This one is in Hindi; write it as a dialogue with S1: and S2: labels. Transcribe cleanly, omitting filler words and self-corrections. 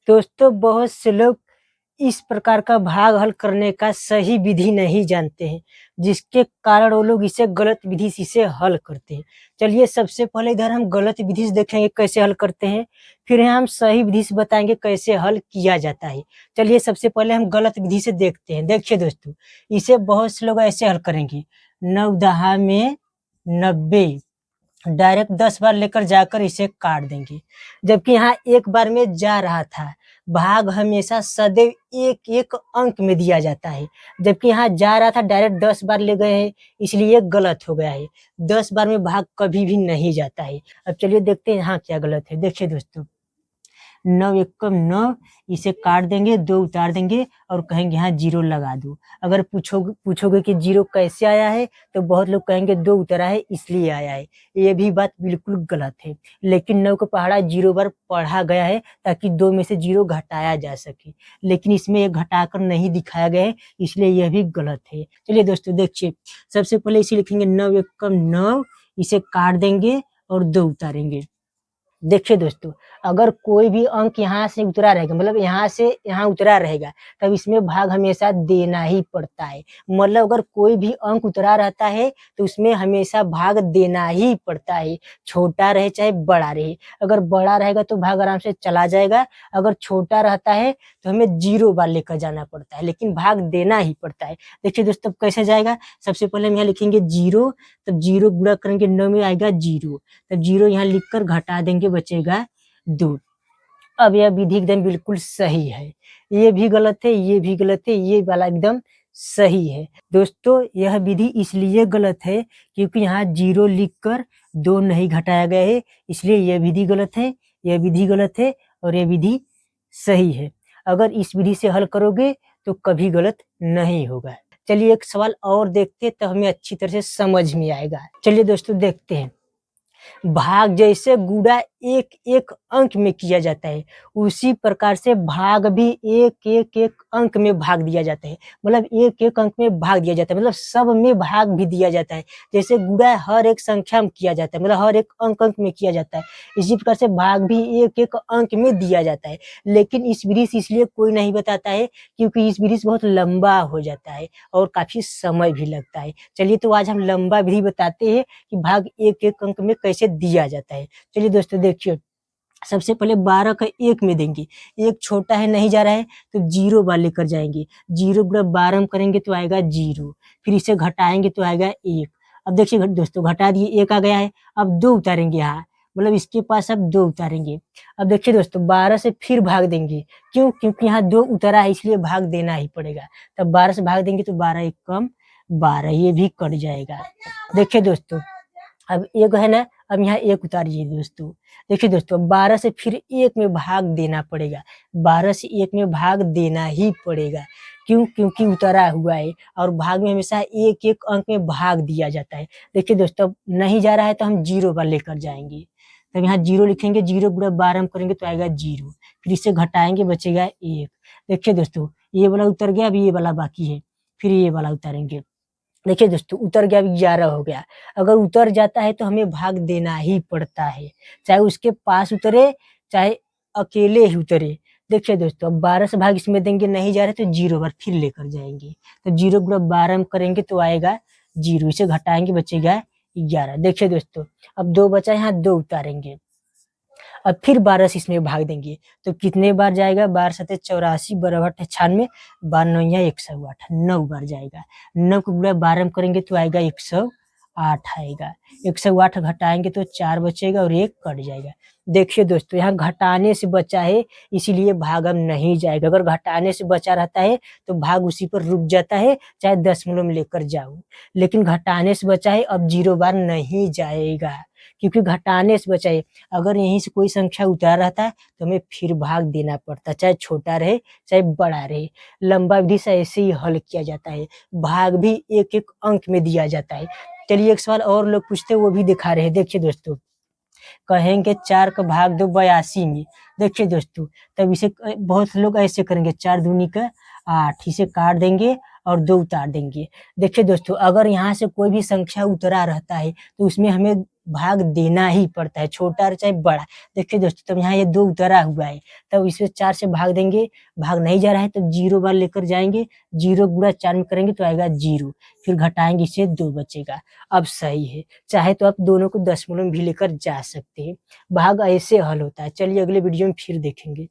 S1: दोस्तों बहुत से लोग इस प्रकार का भाग हल करने का सही विधि नहीं जानते हैं, जिसके कारण वो लोग इसे गलत विधि से इसे हल करते हैं। चलिए सबसे पहले इधर हम गलत विधि से देखेंगे कैसे हल करते हैं, फिर हम सही विधि से बताएंगे कैसे हल किया जाता है। चलिए सबसे पहले हम गलत विधि से देखते हैं। देखिए दोस्तों, इसे बहुत से लोग ऐसे हल करेंगे, 9 में 90 डायरेक्ट 10 बार लेकर जाकर इसे काट देंगे, जबकि यहाँ एक बार में जा रहा था। भाग हमेशा सदैव एक एक अंक में दिया जाता है, जबकि यहाँ जा रहा था डायरेक्ट 10 बार ले गए हैं, इसलिए गलत हो गया है। 10 बार में भाग कभी भी नहीं जाता है। अब चलिए देखते हैं यहाँ क्या गलत है। देखिए दोस्तों, 9 एकम 9, इसे काट देंगे, 2 उतार देंगे और कहेंगे यहाँ 0 लगा दो। अगर पूछोगे कि 0 कैसे आया है, तो बहुत लोग कहेंगे 2 उतरा है इसलिए आया है। ये भी बात बिल्कुल गलत है। लेकिन 9 को पहाड़ा 0 बार पढ़ा गया है ताकि 2 में से 0 घटाया जा सके, लेकिन इसमें ये घटाकर नहीं दिखाया गया है, इसलिए यह भी गलत है। चलिए दोस्तों देखिए, सबसे पहले इसे लिखेंगे 9 एकम 9, इसे काट देंगे और 2 उतारेंगे। देखिए दोस्तों, अगर कोई भी अंक यहाँ से उतरा रहेगा, मतलब यहाँ से यहाँ उतरा रहेगा, तब इसमें भाग हमेशा देना ही पड़ता है। मतलब अगर कोई भी अंक उतरा रहता है तो उसमें हमेशा भाग देना ही पड़ता है, छोटा रहे चाहे बड़ा रहे। अगर बड़ा रहेगा तो भाग आराम से चला जाएगा, अगर छोटा रहता है तो हमें 0 बार लेकर जाना पड़ता है, लेकिन भाग देना ही पड़ता है। देखिए दोस्तों कैसे जाएगा, सबसे पहले हम यहाँ लिखेंगे 0, तब 0 गुणा करेंगे 9 में आएगा 0, तब 0 यहाँ लिखकर घटा देंगे, बचेगा 2। अब यह विधि एकदम बिल्कुल सही है। ये भी गलत है, ये भी गलत है, ये वाला एकदम सही है। दोस्तों यह विधि इसलिए गलत है क्योंकि यहाँ 0 लिखकर 2 नहीं घटाया गया है, इसलिए यह विधि गलत है, यह विधि गलत है और यह विधि सही है। अगर इस विधि से हल करोगे तो कभी गलत नहीं होगा। चलिए एक सवाल और देखते हैं, तो हमें अच्छी तरह से समझ में आएगा। चलिए दोस्तों देखते हैं, भाग जैसे गुणा एक एक अंक में किया जाता है, उसी प्रकार से भाग भी एक एक एक अंक में भाग दिया जाता है। मतलब एक एक अंक में भाग दिया जाता है, मतलब सब में भाग भी दिया जाता है। जैसे गुणा हर एक संख्या में किया जाता है, मतलब हर एक अंक अंक में किया जाता है, इसी प्रकार से भाग भी एक एक अंक में दिया जाता है। लेकिन इस विधि से इसलिए कोई नहीं बताता है क्योंकि इस विधि से बहुत लंबा हो जाता है और काफी समय भी लगता है। चलिए तो आज हम लंबा विधि बताते हैं कि भाग एक एक अंक में कैसे दिया जाता है। चलिए दोस्तों देखिए, सबसे पहले 12 का 1 में देंगे, 1 छोटा है नहीं जा रहा है तो 0 बार लेकर जाएंगे, 0 गुणा 12 में करेंगे तो आएगा 0, फिर इसे घटाएंगे तो आएगा 1। अब देखिए दोस्तों, घटा दिए 1 आ गया है, अब 2 उतारेंगे यहाँ, मतलब इसके पास अब 2 उतारेंगे। अब देखिए दोस्तों, 12 से फिर भाग देंगे, क्यों? क्योंकि यहाँ 2 उतरा है इसलिए भाग देना ही पड़ेगा। तब 12 से भाग देंगे तो 12 एक कम 12, ये भी कट जाएगा। देखिए दोस्तों, अब 1 है ना, अब यहाँ 1 उतारिए दोस्तों। देखिए दोस्तों, 12 से फिर 1 में भाग देना पड़ेगा, 12 से 1 में भाग देना ही पड़ेगा। क्यों? क्योंकि उतरा हुआ है और भाग में हमेशा एक एक अंक में भाग दिया जाता है। देखिए दोस्तों, नहीं जा रहा है तो हम 0 बार लेकर जाएंगे, तब यहाँ 0 लिखेंगे, 0 गुणा 12 में करेंगे तो आएगा 0, फिर इसे घटाएंगे, बचेगा 1। देखिए दोस्तों, ये वाला उतर गया, अभी ये वाला बाकी है, फिर ये वाला उतारेंगे। देखिए दोस्तों, उतर गया, 11 हो गया। अगर उतर जाता है तो हमें भाग देना ही पड़ता है, चाहे उसके पास उतरे चाहे अकेले ही उतरे। देखिए दोस्तों, अब 12 से भाग इसमें देंगे, नहीं जा रहे तो 0 बार फिर लेकर जाएंगे, तो 0 गुणा 12 में करेंगे तो आएगा 0, इसे घटाएंगे, बचेगा 11। देखिए दोस्तों, अब 2 बचा, यहाँ 2 उतारेंगे, अब फिर 12 से इसमें भाग देंगे तो कितने बार जाएगा? 12 सते 84, 12 96, 12 9 108, 9 बार जाएगा। 9 को गुणा 12 में करेंगे तो आएगा 108 आएगा, 108 घटाएंगे तो 4 बचेगा और 1 कट जाएगा। देखिए दोस्तों, यहाँ घटाने से बचा है इसीलिए भाग अब नहीं जाएगा। अगर घटाने से बचा रहता है तो भाग उसी पर रुक जाता है, चाहे दशमलव में लेकर जाओ, लेकिन घटाने से बचा है, अब 0 बार नहीं जाएगा क्योंकि घटाने से बचा है। अगर यहीं से कोई संख्या उतार रहता है तो हमें फिर भाग देना पड़ता है, चाहे छोटा रहे चाहे बड़ा रहे। लंबा विधि से ऐसे ही हल किया जाता है, भाग भी एक एक अंक में दिया जाता है। चलिए एक सवाल और लोग पूछते हैं, वो भी दिखा रहे हैं। देखिए दोस्तों, कहेंगे 4 का भाग दो 82 में। देखिए दोस्तों, तब इसे बहुत लोग ऐसे करेंगे, 4 दूनी का 8, इसे काट देंगे और 2 उतार देंगे। देखिए दोस्तों, अगर यहाँ से कोई भी संख्या उतरा रहता है तो उसमें हमें भाग देना ही पड़ता है, छोटा और चाहे बड़ा। देखिए दोस्तों, तब यहाँ ये 2 उतरा हुआ है, तब इसमें 4 से भाग देंगे, भाग नहीं जा रहा है तो 0 बार लेकर जाएँगे, 0 गुणा 4 में करेंगे तो आएगा 0, फिर घटाएँगे इससे 2 बचेगा। अब सही है, चाहे तो आप दोनों को दशमलव में भी लेकर जा सकते हैं। भाग ऐसे हल होता है। चलिए अगले वीडियो में फिर देखेंगे।